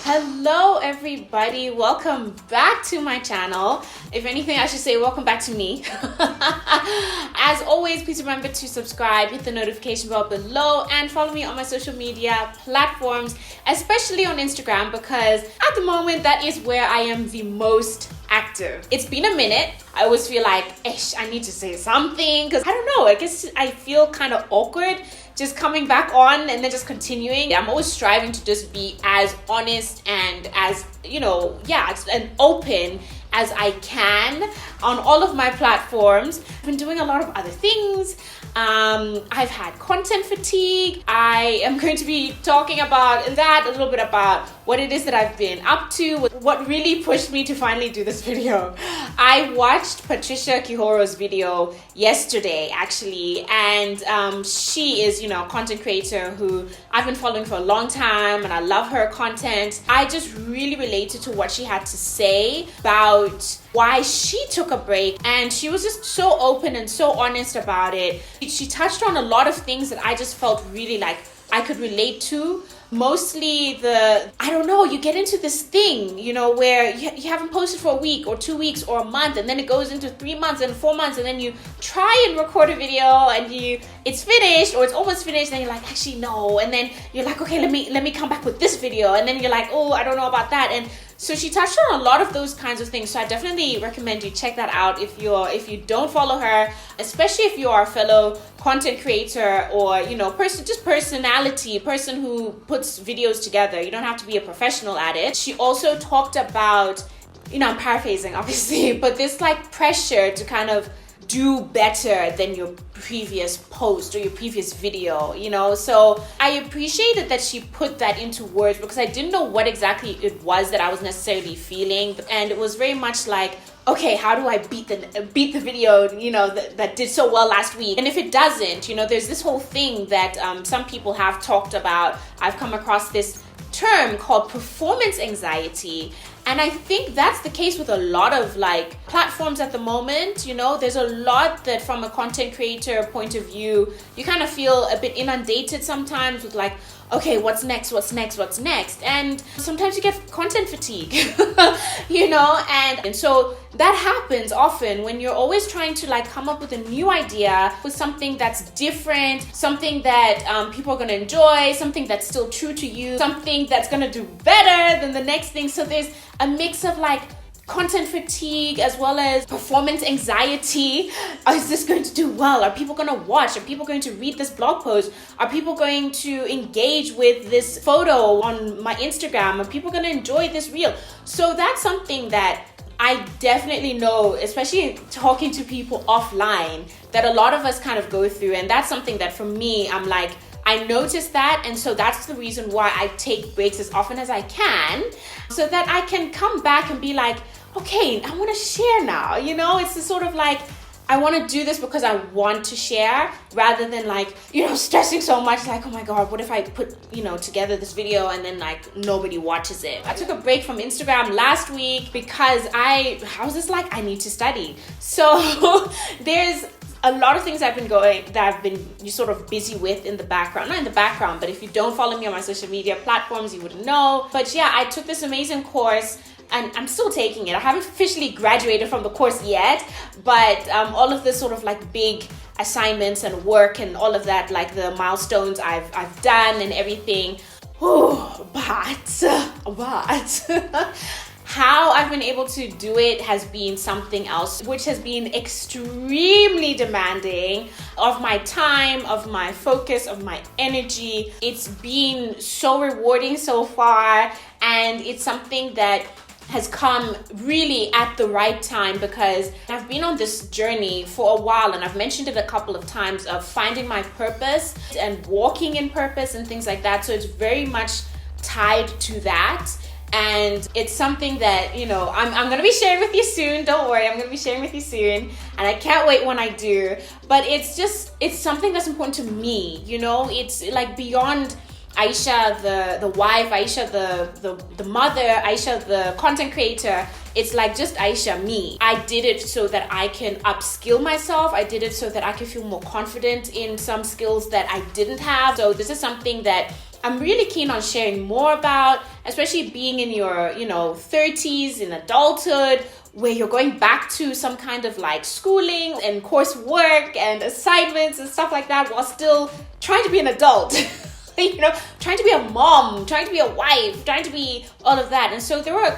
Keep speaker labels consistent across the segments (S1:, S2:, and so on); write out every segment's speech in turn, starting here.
S1: Hello everybody, welcome back to my channel. If anything, I should say welcome back to me. As always, please remember to subscribe, hit the notification bell below, and follow me on my social media platforms, especially on Instagram, because at the moment that is where I am the most active. It's been a minute. I always feel like, I need to say something, because I don't know, I guess I feel kind of awkward just coming back on and then just continuing. I'm always striving to just be as honest and as, and open as I can on all of my platforms. I've been doing a lot of other things. I've had content fatigue. I am going to be talking about that, a little bit about what it is that I've been up to, what really pushed me to finally do this video. I watched Patricia Kihoro's video yesterday, actually, and she is, a content creator who I've been following for a long time, and I love her content. I just really related to what she had to say about why she took a break, and she was just so open and so honest about it. She touched on a lot of things that I just felt really like I could relate to. Mostly you get into this thing, where you haven't posted for a week or 2 weeks or a month, and then it goes into 3 months and 4 months, and then you try and record a video and it's finished or it's almost finished, and you're like, actually no, and then you're like, okay, let me come back with this video, and then you're like, oh, I don't know about that. And so she touched on a lot of those kinds of things. So I definitely recommend you check that out if you don't follow her, especially if you are a fellow content creator or person who puts videos together. You don't have to be a professional at it. She also talked about, I'm paraphrasing obviously, but this like pressure to kind of do better than your previous post or your previous video, so I appreciated that she put that into words, because I didn't know what exactly it was that I was necessarily feeling, and it was very much like, okay, how do I beat the video, that did so well last week? And if it doesn't, there's this whole thing that some people have talked about. I've come across this term called performance anxiety, and I think that's the case with a lot of platforms at the moment. There's a lot that from a content creator point of view, you kind of feel a bit inundated sometimes with okay, what's next, and sometimes you get content fatigue. And so that happens often when you're always trying to come up with a new idea, with something that's different, something that people are going to enjoy, something that's still true to you, something that's going to do better than the next thing. So there's a mix of content fatigue as well as performance anxiety. Is this going to do well? Are people going to watch? Are people going to read this blog post? Are people going to engage with this photo on my Instagram? Are people going to enjoy this reel? So that's something that I definitely know, especially talking to people offline, that a lot of us kind of go through. And that's something that for me, I'm like, I noticed that, and so that's the reason why I take breaks as often as I can, so that I can come back and be like, okay, I want to share now. It's this sort of I want to do this because I want to share, rather than stressing so much oh my God, what if I put together this video and then nobody watches it? I took a break from Instagram last week because I was just I need to study. So there's a lot of things I've been sort of busy with in the background. Not in the background, but if you don't follow me on my social media platforms, you wouldn't know. But yeah, I took this amazing course, and I'm still taking it. I haven't officially graduated from the course yet, but all of this sort of like big assignments and work and all of that, like the milestones I've done and everything. But how I've been able to do it has been something else, which has been extremely demanding of my time, of my focus, of my energy. It's been so rewarding so far, and it's something that has come really at the right time, because I've been on this journey for a while, and I've mentioned it a couple of times, of finding my purpose and walking in purpose and things like that. So it's very much tied to that. And it's something that, I'm going to be sharing with you soon. Don't worry, I'm going to be sharing with you soon. And I can't wait when I do. But it's something that's important to me, It's beyond Aisha, the wife, Aisha, the mother, Aisha, the content creator. It's just Aisha, me. I did it so that I can upskill myself. I did it so that I can feel more confident in some skills that I didn't have. So this is something that I'm really keen on sharing more about especially being in your, 30s, in adulthood, where you're going back to some kind of like schooling and coursework and assignments and stuff like that while still trying to be an adult. Trying to be a mom, trying to be a wife, trying to be all of that. And so there were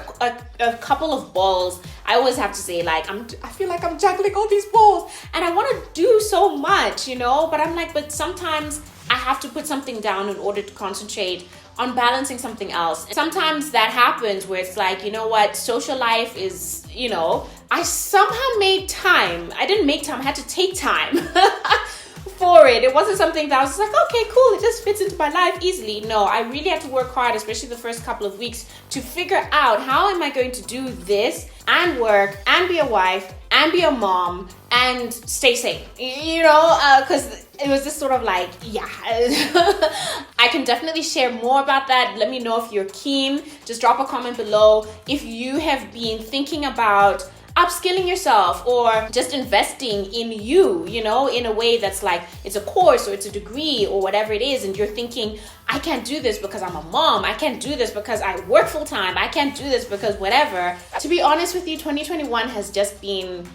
S1: a couple of balls. I always have to say, like, I feel like I'm juggling all these balls and I want to do so much, but I'm like, but sometimes I have to put something down in order to concentrate on balancing something else. And sometimes that happens where it's like, social life is, I somehow made time. I didn't make time, I had to take time for it. It wasn't something that I was like, okay, cool, it just fits into my life easily. No, I really had to work hard, especially the first couple of weeks, to figure out how am I going to do this and work and be a wife and be a mom and stay sane, because it was just sort of like, yeah. I can definitely share more about that. Let me know if you're keen. Just drop a comment below if you have been thinking about upskilling yourself or just investing in you, in a way that's like, it's a course or it's a degree or whatever it is, and you're thinking, I can't do this because I'm a mom, I can't do this because I work full time, I can't do this because whatever. To be honest with you, 2021 has just been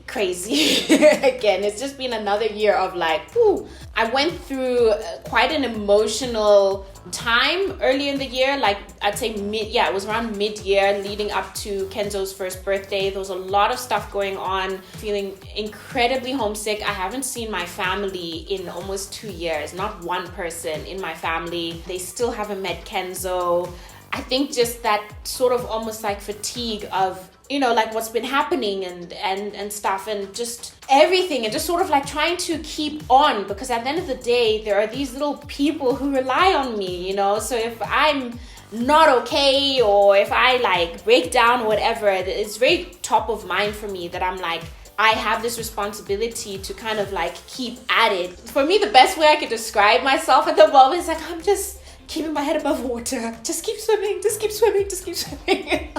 S1: crazy. Again, it's just been another year of like, whew. I went through quite an emotional time early in the year, like I'd say it was around mid-year leading up to Kenzo's first birthday. There was a lot of stuff going on, feeling incredibly homesick. I haven't seen my family in almost 2 years, not one person in my family. They still haven't met Kenzo. I think just that sort of almost like fatigue of, like what's been happening and stuff and just everything, and just sort of like trying to keep on, because at the end of the day, there are these little people who rely on me, so if I'm not okay or if I like break down or whatever, it's very top of mind for me that I'm like, I have this responsibility to kind of like keep at it. For me, the best way I could describe myself at the moment is like, I'm just keeping my head above water. Just keep swimming, just keep swimming, just keep swimming.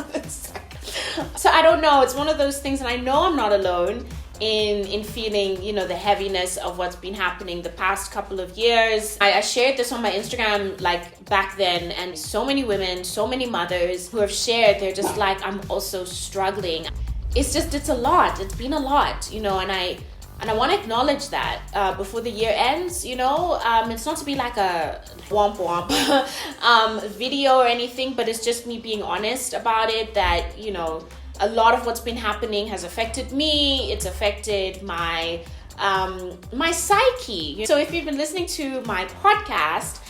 S1: So I don't know, it's one of those things, and I know I'm not alone in feeling, the heaviness of what's been happening the past couple of years. I shared this on my Instagram like back then, and so many women, so many mothers who have shared, they're just like, I'm also struggling. It's a lot. It's been a lot, and I want to acknowledge that before the year ends, it's not to be like a womp womp video or anything, but it's just me being honest about it, that, a lot of what's been happening has affected me. It's affected my psyche. So if you've been listening to my podcast,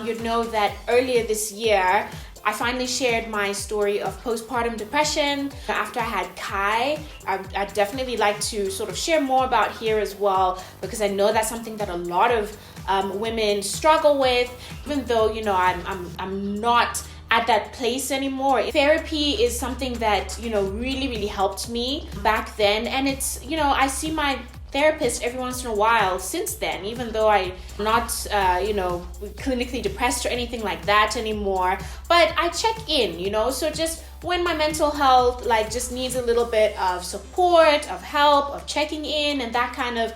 S1: you'd know that earlier this year, I finally shared my story of postpartum depression after I had Kai. I'd definitely like to sort of share more about here as well, because I know that's something that a lot of women struggle with, even though, I'm not at that place anymore. Therapy is something that, really, really helped me back then. And it's, I see my therapist every once in a while since then, even though I'm not, clinically depressed or anything like that anymore. But I check in, so just when my mental health just needs a little bit of support, of help, of checking in and that kind of,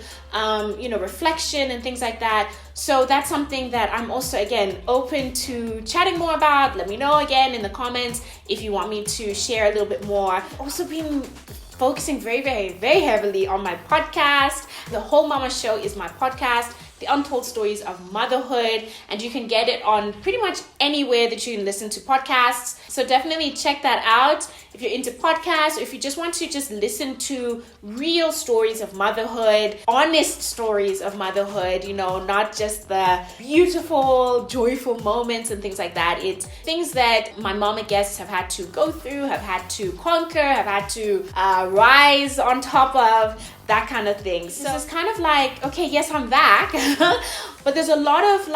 S1: reflection and things like that. So that's something that I'm also, again, open to chatting more about. Let me know again in the comments if you want me to share a little bit more. Also been focusing very, very, very heavily on my podcast. The Whole Mama Show is my podcast, the untold stories of motherhood, and you can get it on pretty much anywhere that you can listen to podcasts. So definitely check that out if you're into podcasts, or if you just want to just listen to real stories of motherhood, honest stories of motherhood, not just the beautiful, joyful moments and things like that. It's things that my mama guests have had to go through, have had to conquer, have had to rise on top of, that kind of thing. So it's kind of like, okay, yes, I'm back, but there's a lot of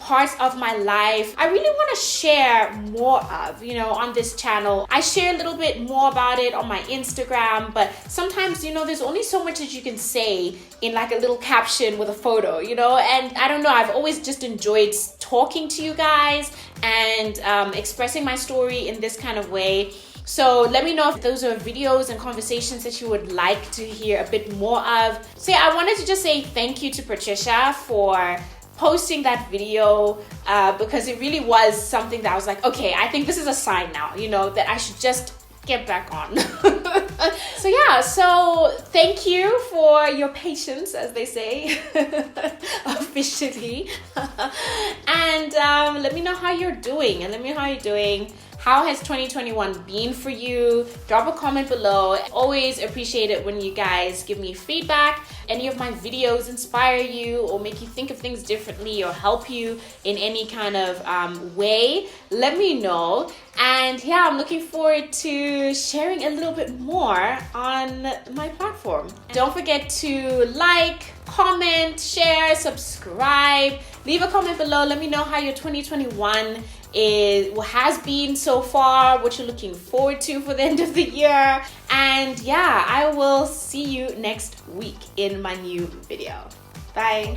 S1: parts of my life I really want to share more of, on this channel. I share a little bit more about it on my Instagram, but sometimes, there's only so much that you can say in a little caption with a photo, and I don't know, I've always just enjoyed talking to you guys and expressing my story in this kind of way. So let me know if those are videos and conversations that you would like to hear a bit more of. So yeah, I wanted to just say thank you to Patricia for posting that video because it really was something that I was like, okay, I think this is a sign now, you know, that I should just get back on. So yeah, so thank you for your patience, as they say, officially. And let me know how you're doing, How has 2021 been for you? Drop a comment below. I always appreciate it when you guys give me feedback. Any of my videos inspire you or make you think of things differently or help you in any kind of way, let me know. And yeah, I'm looking forward to sharing a little bit more on my platform. Don't forget to like, comment, share, subscribe. Leave a comment below. Let me know how your 2021 has been so far, what you're looking forward to for the end of the year. And yeah, I will see you next week in my new video. Bye.